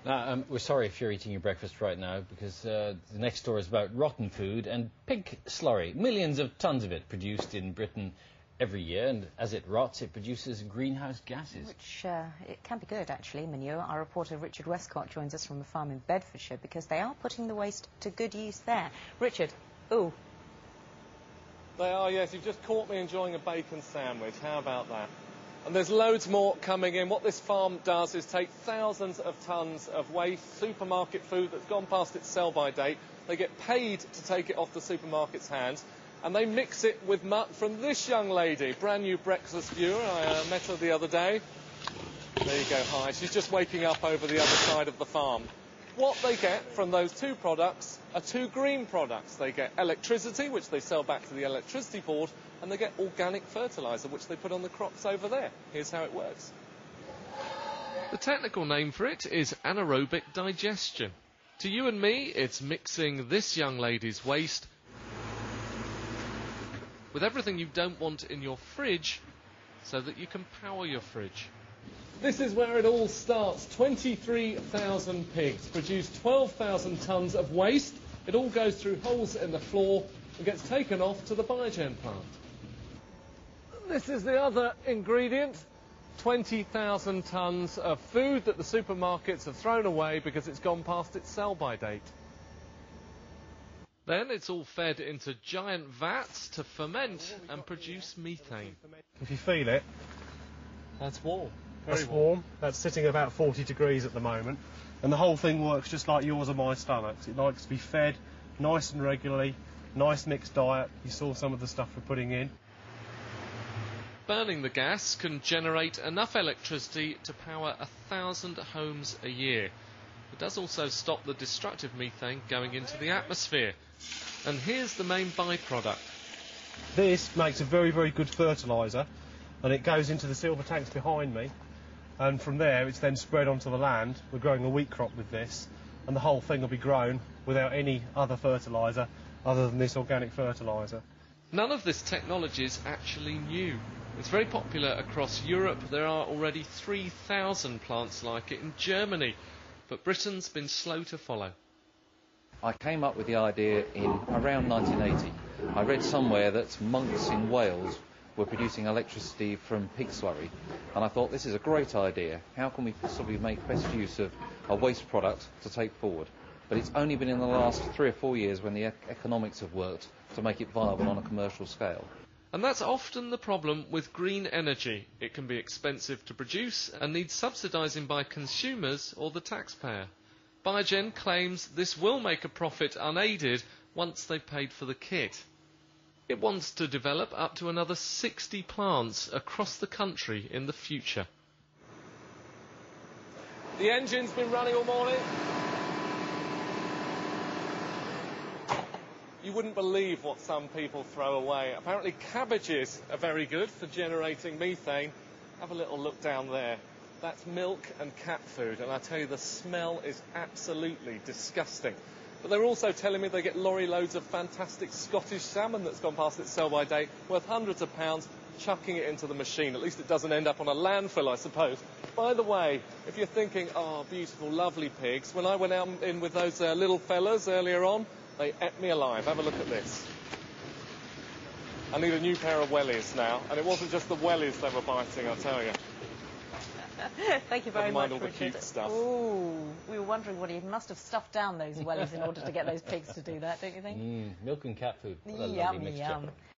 We're sorry if you're eating your breakfast right now, because the next story is about rotten food and pig slurry. Millions of tons of it produced in Britain every year, and as it rots, it produces greenhouse gases. Which it can be good, actually, manure. Our reporter Richard Westcott joins us from a farm in Bedfordshire, because they are putting the waste to good use there. Richard, ooh. They are, yes. You've just caught me enjoying a bacon sandwich. How about that? And there's loads more coming in. What this farm does is take thousands of tons of waste, supermarket food that's gone past its sell-by date. They get paid to take it off the supermarket's hands, and they mix it with muck from this young lady, brand new breakfast viewer. I met her the other day. There you go, hi. She's just waking up over the other side of the farm. What they get from those two products are two green products. They get electricity, which they sell back to the electricity board, and they get organic fertiliser, which they put on the crops over there. Here's how it works. The technical name for it is anaerobic digestion. To you and me, it's mixing this young lady's waste with everything you don't want in your fridge so that you can power your fridge. This is where it all starts. 23,000 pigs produce 12,000 tonnes of waste. It all goes through holes in the floor and gets taken off to the Biogen plant. This is the other ingredient. 20,000 tonnes of food that the supermarkets have thrown away because it's gone past its sell-by date. Then it's all fed into giant vats to ferment and produce methane. If you feel it, That's warm. that's warm. That's sitting at about 40 degrees at the moment. And the whole thing works just like yours or my stomachs. It likes to be fed nice and regularly, nice mixed diet. You saw some of the stuff we're putting in. Burning the gas can generate enough electricity to power 1,000 homes a year. It does also stop the destructive methane going into the atmosphere. And here's the main byproduct. This makes a very, very good fertiliser, and it goes into the silver tanks behind me. And from there, it's then spread onto the land. We're growing a wheat crop with this, and the whole thing will be grown without any other fertiliser other than this organic fertiliser. None of this technology is actually new. It's very popular across Europe. There are already 3,000 plants like it in Germany, but Britain's been slow to follow. I came up with the idea in around 1980. I read somewhere that monks in Wales were producing electricity from pig slurry, and I thought, this is a great idea. How can we possibly make best use of a waste product to take forward? But it's only been in the last 3 or 4 years when the economics have worked to make it viable on a commercial scale. And that's often the problem with green energy. It can be expensive to produce and needs subsidising by consumers or the taxpayer. Biogen claims this will make a profit unaided once they've paid for the kit. It wants to develop up to another 60 plants across the country in the future. The engine's been running all morning. You wouldn't believe what some people throw away. Apparently cabbages are very good for generating methane. Have a little look down there. That's milk and cat food, and I tell you, the smell is absolutely disgusting. But they're also telling me they get lorry loads of fantastic Scottish salmon that's gone past its sell-by date, worth hundreds of pounds, chucking it into the machine. At least it doesn't end up on a landfill, I suppose. By the way, if you're thinking, oh, beautiful, lovely pigs, when I went out in with those little fellas earlier on, they ate me alive. Have a look at this. I need a new pair of wellies now, and it wasn't just the wellies they were biting, I'll tell you. Thank you very much, all the Richard. cute stuff. Ooh, we were wondering what he must have stuffed down those wellies in order to get those pigs to do that, don't you think? Milk and cat food. What a lovely Yum, mixture. yum.